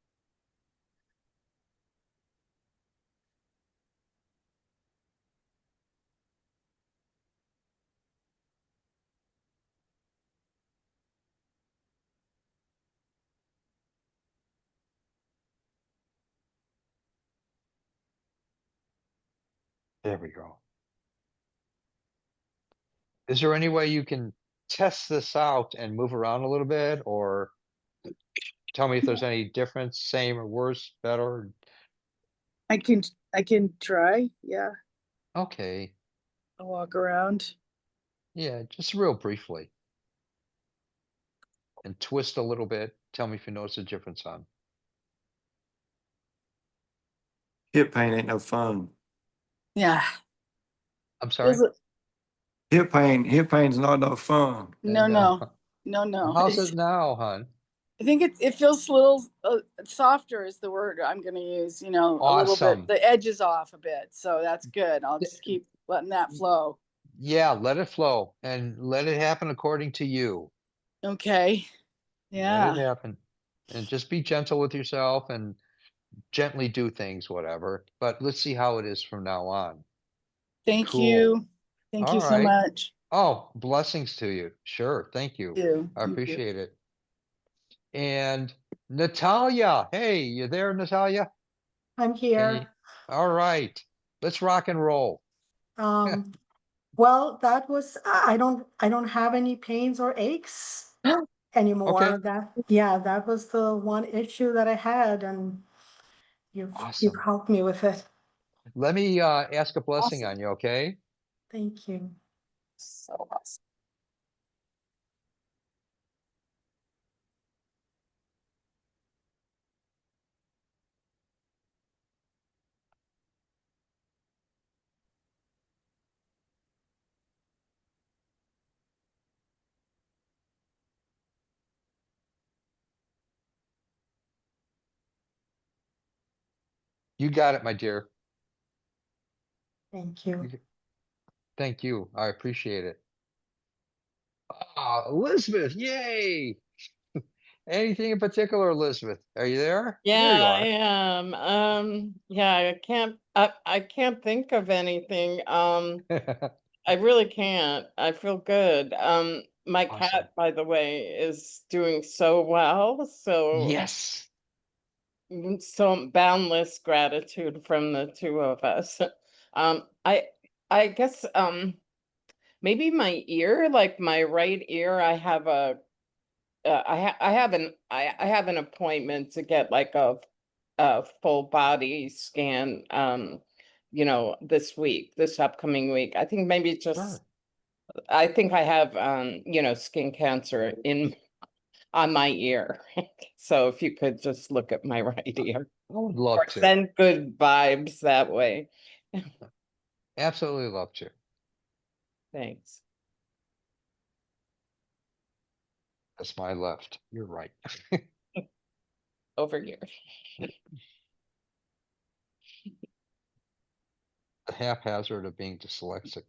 There we go. Is there any way you can test this out and move around a little bit, or tell me if there's any difference, same or worse, better? I can try. Yeah. Okay. I'll walk around. Yeah, just real briefly. And twist a little bit. Tell me if you notice a difference, hon. Hip pain ain't no fun. Yeah. I'm sorry? Hip pain's not no fun. No, And, no. how's it now, hon? I think it feels a little softer is the word I'm going to use, a little Awesome. bit, the edge is off a bit. So that's good. I'll just keep letting that flow. Yeah, let it flow and let it happen according to you. Okay. Let Yeah. it happen. And just be gentle with yourself and gently do things, whatever. But let's see how it is from now on. Thank Cool. you. Thank All you so right. much. Oh, blessings to you. Sure. Thank you. I Thank you. appreciate it. And Natalia, hey, you there, Natalia? I'm Can you? here. All right. Let's rock and roll. Well, that was, I don't have any pains or aches anymore. Okay. That was the one issue that I had, and you've Awesome. helped me with it. Let me ask a blessing on you, okay? Thank you. So awesome. You got it, my dear. Thank you. Thank you. I appreciate it. Ah, Elizabeth, yay! Anything in particular, Elizabeth? Are you there? There Yeah, you I are. am. Yeah, I can't think of anything. I really can't. I feel good. My Awesome. cat, by the way, is doing so well. So Yes. so boundless gratitude from the two of us. I guess maybe my ear, like my right ear, I have a I have an appointment to get like a full body scan this week, this upcoming week. I think maybe just Sure. I think I have skin cancer on my ear. So if you could just look at my right ear. I would love Or to. send good vibes that way. Absolutely love to. Thanks. That's my left. You're right. Over here. The haphazard of being dyslexic.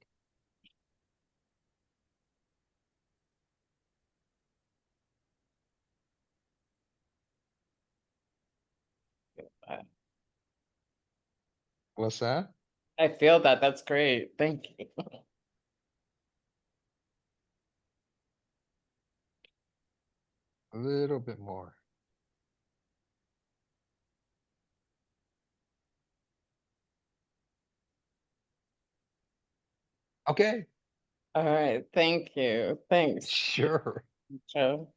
What's that? I feel that. That's great. Thank you. A little bit more. Okay, All right. Thank you. Thanks, sure. Joe.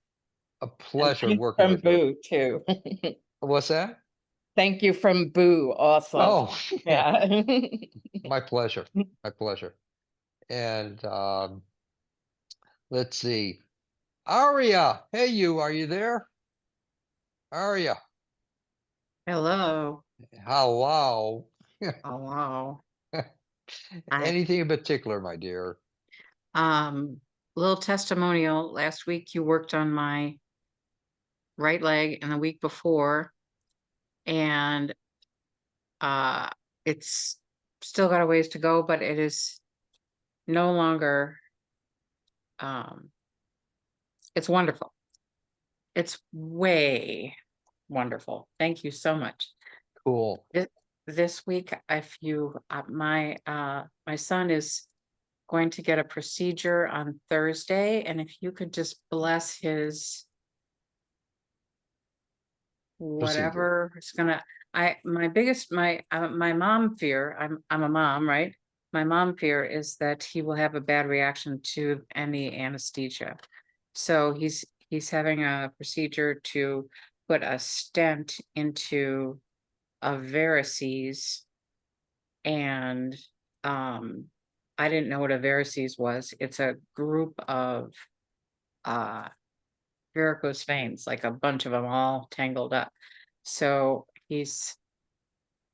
A And pleasure thanks working from with you. Boo too. What's that? Thank you from Boo also. Oh, Yeah. my pleasure. My pleasure. And let's see. Aria, hey you, are you there? Aria, Hello. hello. Hello. I, Anything in particular, my dear? little testimonial. Last week you worked on my right leg and the week before, and uh it's still got a ways to go, but it is no longer it's wonderful. It's way wonderful. Thank you so much. Cool. This week, if you my son is going to get a procedure on Thursday, and if you could just bless his Procedure. whatever it's gonna, my mom fear, I'm a mom, right? My mom fear is that he will have a bad reaction to any anesthesia. So he's having a procedure to put a stent into a varices, and I didn't know what a varices was. It's a group of uh varicose veins, like a bunch of them all tangled up. So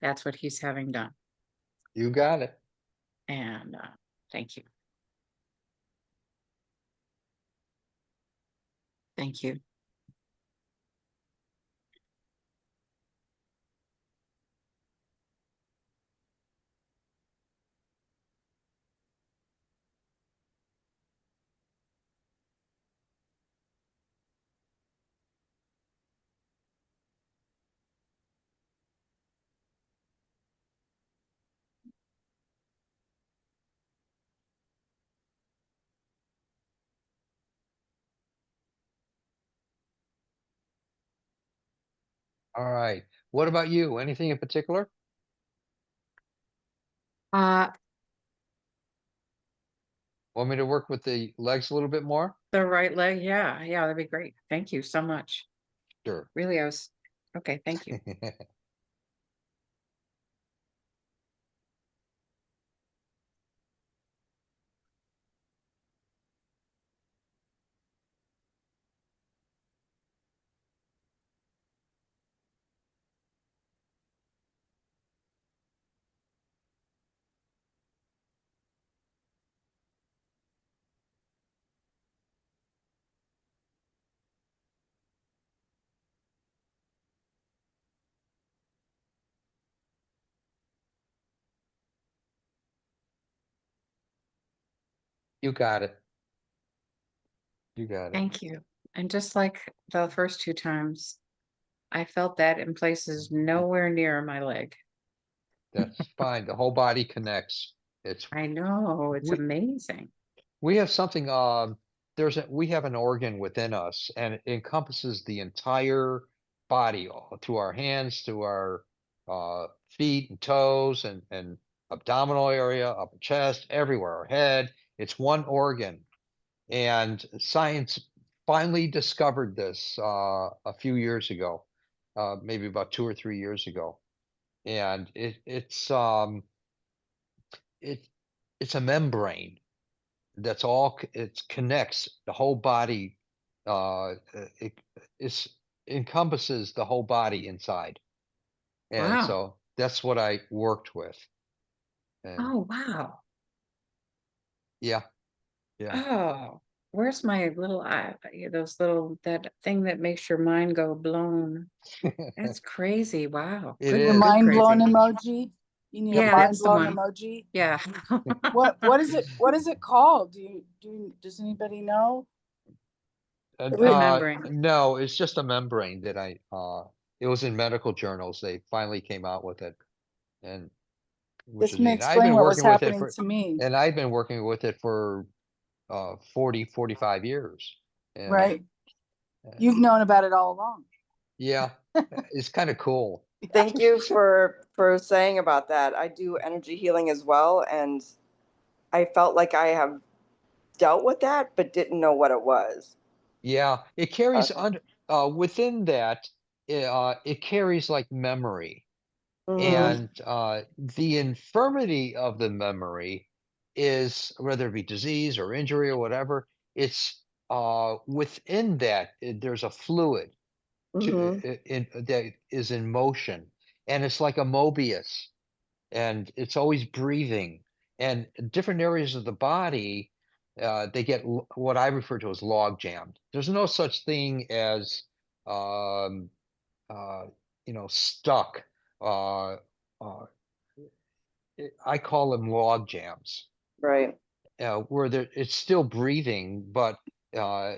that's what he's having done. You got it. And thank you. Thank you. All right. What about you? Anything in particular? Uh Want me to work with the legs a little bit more? the right leg, yeah, that'd be great. Thank you so much. Sure. Really, okay, thank you. You got it. You got it. Thank you. And just like the first two times, I felt that in places nowhere near my leg. That's fine. The whole body connects. It's I know, it's we amazing. we have something we have an organ within us, and it encompasses the entire body, all to our hands, to our feet and toes, and abdominal area, upper chest, everywhere, our head. It's one organ. And science finally discovered this a few years ago, maybe about 2 or 3 years ago. And it it's a membrane that's it connects the whole body. It it's, encompasses the whole body inside. And Wow. so that's what I worked with. And Oh, wow. yeah, Yeah. Oh, where's my little eye, those little, that thing that makes your mind go blown? That's crazy. Wow. It Put the is mind blown crazy. emoji. You need a Yeah, mind that's the blown one. emoji. Yeah. What is it? What is it called? Does anybody know? Remembering. No, it's just a membrane that it was in medical journals. They finally came out with it, and which This is may neat. I've explain been what was working with it happening to me. and I've been working with it for 45 years. And Right. You've known about it all along. yeah, it's kind of cool. Thank you for saying about that. I do energy healing as well, and I felt like I have dealt with that, but didn't know what it was. Yeah, it carries Okay. under within that, it carries like memory. Mhm. And the infirmity of the memory is, whether it be disease or injury or whatever, it's within that there's a fluid Mhm. that is in motion, and it's like a Mobius, and it's always breathing. And different areas of the body, they get what I refer to as log jammed. There's no such thing as um, uh, stuck. Uh, uh, I call them log jams, Right. where it's still breathing, but uh,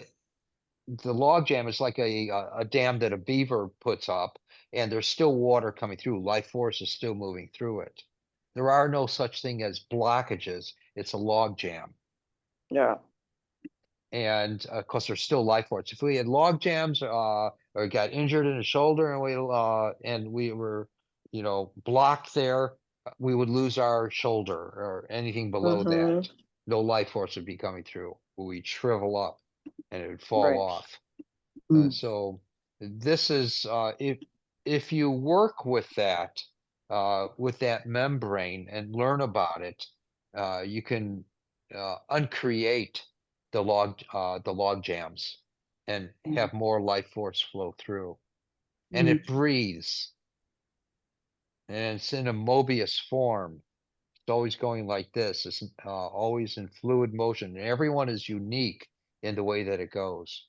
the log jam is like a dam that a beaver puts up, and there's still water coming through. Life force is still moving through it. There are no such thing as blockages. It's a log jam. Yeah. And of course there's still life force. If we had log jams, or got injured in the shoulder, and we were, blocked there, we would lose our shoulder or anything below that. Mhm. No life force would be coming through. We'd shrivel up and it would fall Right. off. Mm. So this is if you work with that membrane and learn about it, you can uncreate the log jams and have more life force flow through. And Mm. it breathes, and it's in a Mobius form. It's always going like this. It's always in fluid motion. And everyone is unique in the way that it goes.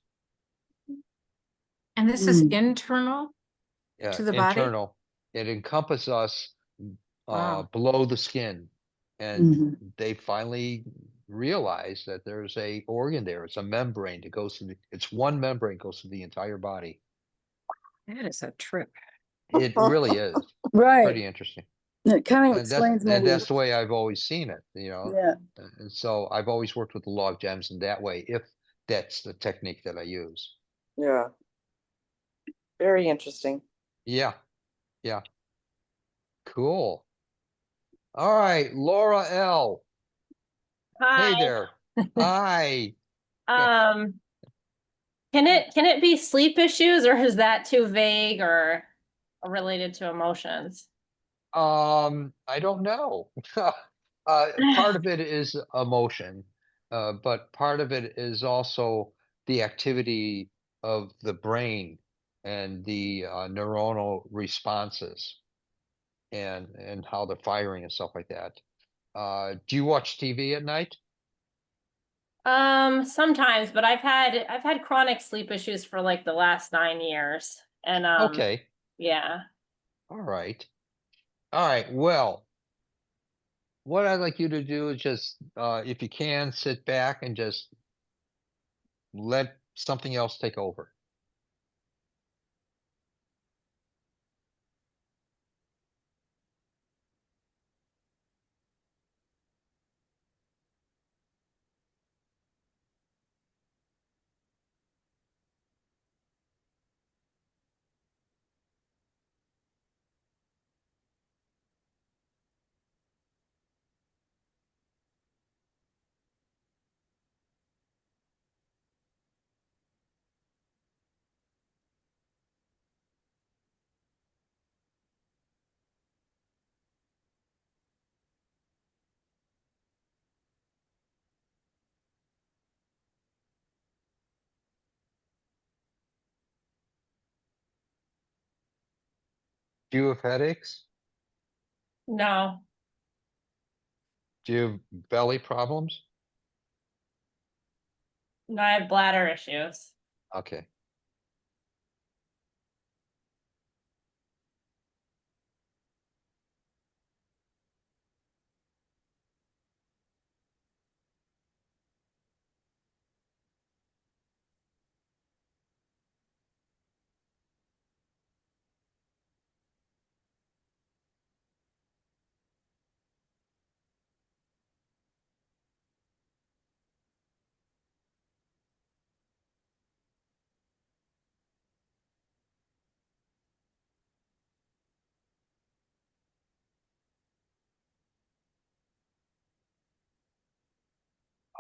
And this is Mm. internal to the body? Internal. It encompasses us Wow. below the skin, and Mhm. they finally realize that there's a organ there. It's a membrane that goes through. It's one membrane goes through the entire body. That is a trip. It really is Right. pretty interesting, It kind of and that's explains and maybe. that's the way I've always seen it. Yeah. And so I've always worked with the log jams in that way, if that's the technique that I use. Yeah. Very interesting. Yeah, yeah, cool. All right, Laura L. Hey Hi. there. Hi. Um, can it be sleep issues, or is that too vague or related to emotions? I don't know. Part of it is emotion, but part of it is also the activity of the brain and the neuronal responses, and how they're firing and stuff like that. Do you watch TV at night? Sometimes, but I've had chronic sleep issues for like the last 9 years. And Okay. yeah. All right. All right. Well, what I'd like you to do is just, if you can, sit back and just let something else take over. Do you have headaches? No. Do you have belly problems? No, I have bladder issues. Okay.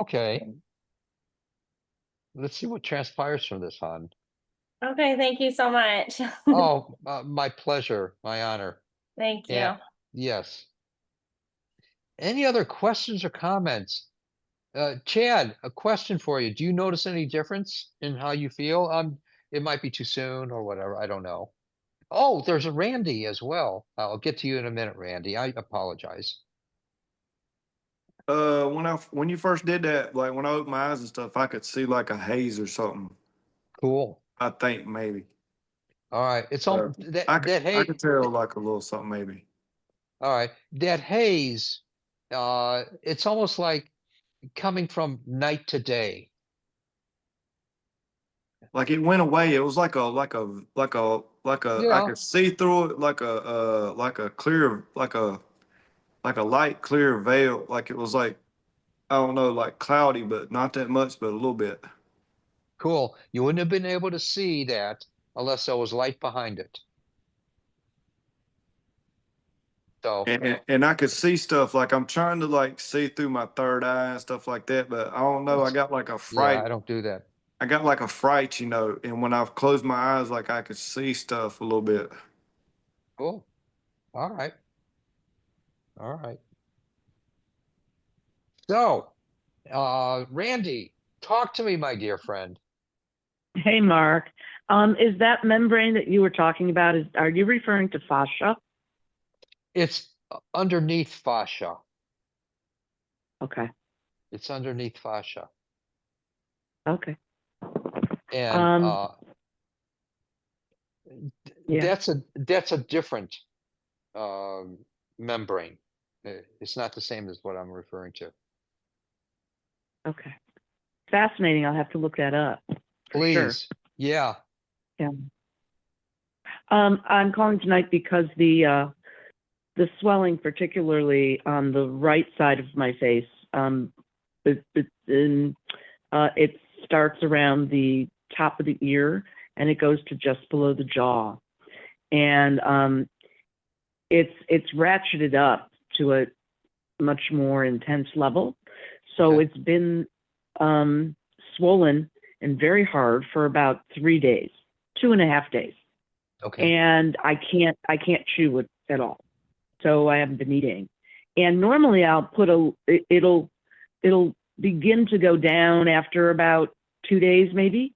Okay. Let's see what transpires from this, hon. Okay, thank you so much. Oh, my pleasure, my honor. Thank you. And yes. Any other questions or comments? Chad, a question for you. Do you notice any difference in how you feel? It might be too soon or whatever. I don't know. Oh, there's a Randy as well. I'll get to you in a minute, Randy. I apologize. When you first did that, like when I opened my eyes and stuff, I could see like a haze or something. Cool. I think maybe. All right. It's Uh, all that I that I hey. could tell like a little something maybe. All right. That haze, it's almost like coming from night to day. Like it went away. It was like I Yeah, could see through it like a clear like a light clear veil. Like it was like I don't know, like cloudy, but not that much, but a little bit. cool. You wouldn't have been able to see that unless there was light behind it. So, And I could see stuff like I'm trying to like see through my third eye and stuff like that, but I don't know. it's, yeah, I don't do that. I got like a fright, you know, and when I've closed my eyes, like I could see stuff a little bit. Cool. All right. All right. So, Randy, talk to me, my dear friend. Hey, Mark. Is that membrane that you were talking about, are you referring to fascia? It's underneath fascia. Okay. It's underneath fascia. Okay. And Yeah. that's a different membrane. It's not the same as what I'm referring to. Okay. Fascinating. I'll have to look that up. For sure. Please. Yeah. Yeah. I'm calling tonight because the swelling, particularly on the right side of my face, it starts around the top of the ear and it goes to just below the jaw, and it's ratcheted up to a much more intense level. So Okay. it's been swollen and very hard for about 3 days, 2.5 days. Okay. And I can't chew it at all. So I haven't been eating. And normally I'll put it'll begin to go down after about 2 days maybe.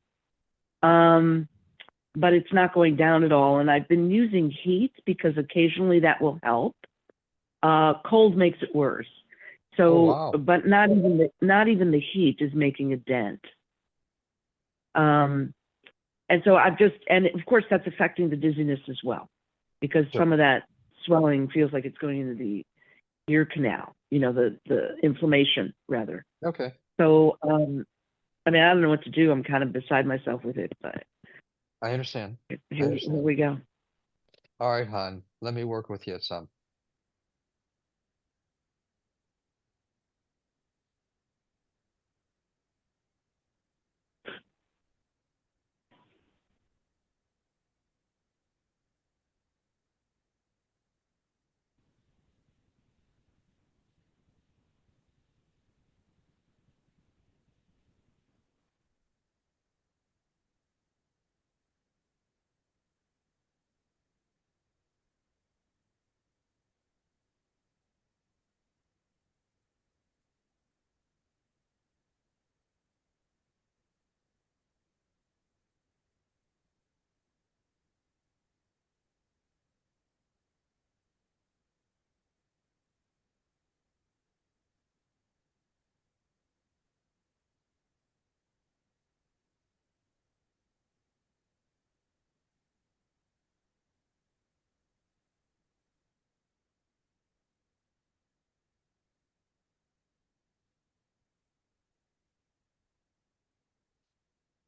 But it's not going down at all. And I've been using heat because occasionally that will help. Cold makes it worse. So, Oh, wow. but not even the heat is making a dent. And so and of course that's affecting the dizziness as well, because Sure. some of that swelling feels like it's going into the ear canal, the inflammation rather. Okay. So, I mean, I don't know what to do. I'm kind of beside myself with it, but I understand. here we go. All right, hon. Let me work with you some.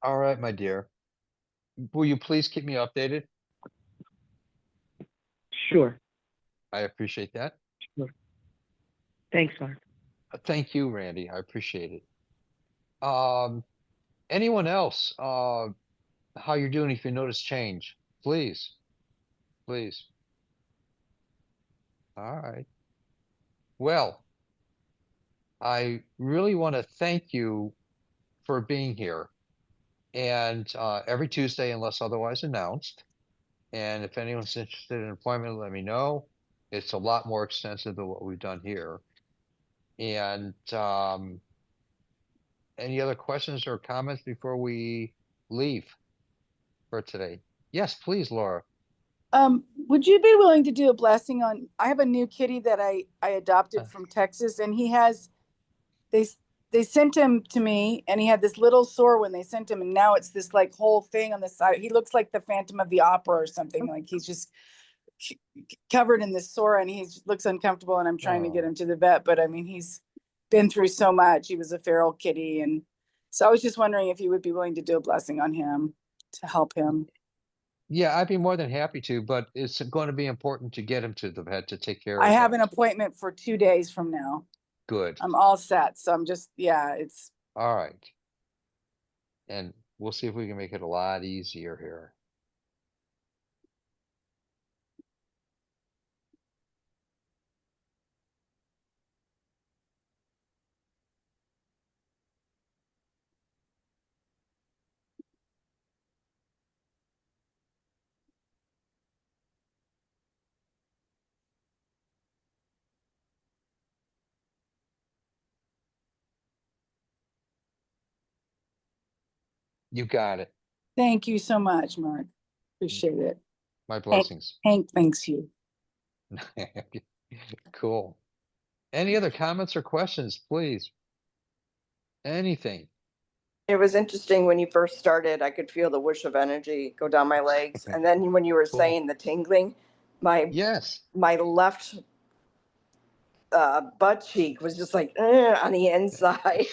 All right, my dear. Will you please keep me updated? Sure. I appreciate that. Thanks, Mark. Thank you, Randy. I appreciate it. Anyone else, how you're doing if you notice change? Please, please. All right. Well, I really want to thank you for being here. And every Tuesday, unless otherwise announced. And if anyone's interested in an appointment, let me know. It's a lot more extensive than what we've done here. And any other questions or comments before we leave for today? Yes, please, Laura. Would you be willing to do a blessing on, I have a new kitty that I adopted from Texas, and he has, they sent him to me, and he had this little sore when they sent him, and now it's this like whole thing on the side. He looks like the Phantom of the Opera or something, like he's just covered in this sore, and he looks uncomfortable, and I'm trying to get him to the vet, but I mean, he's been through so much. He was a feral kitty, and so I was just wondering if you would be willing to do a blessing on him to help him. Yeah, I'd be more than happy to, but it's going to be important to get him to the vet to take care I of have an that. appointment for 2 days from now. Good. I'm all set, so I'm just, yeah, it's, All right. And we'll see if we can make it a lot easier here. You got it. thank you so much, Mark. Appreciate it. My blessings. Hank thanks you. Cool. Any other comments or questions, please? Anything? It was interesting when you first started, I could feel the whoosh of energy go down my legs. And then when you were Cool. saying the tingling, my Yes. my left butt cheek was just like on the inside.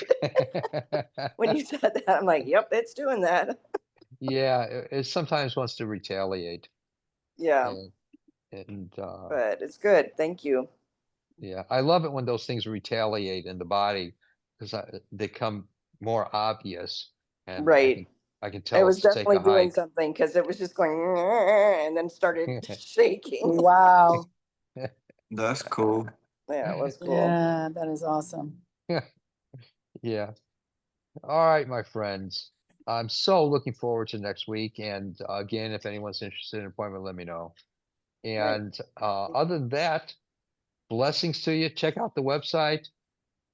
When you said that, I'm like, yep, it's doing that. Yeah, it sometimes wants to retaliate. Yeah, And but it's good. Thank you. yeah, I love it when those things retaliate in the body because they come more obvious, and Right. I can It tell was it's take definitely a doing hike. something because it was just going and then started shaking. Wow. That's cool. Yeah, it was cool. Yeah, that is awesome. Yeah. All right, my friends. I'm so looking forward to next week. And again, if anyone's interested in an appointment, let me know. Right. And other than that, blessings to you. Check out the website.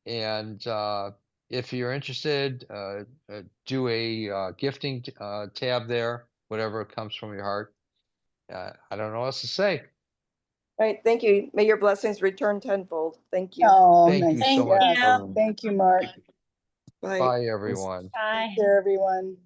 And if you're interested, do a gifting tab there, whatever comes from your heart. I don't know what else to say. All right. Thank you. May your blessings return tenfold. Thank you. Oh, Thank nice. you so Thank much. Yes. you. Thank you, Mark. Bye. Bye, everyone. Bye. Take care, everyone.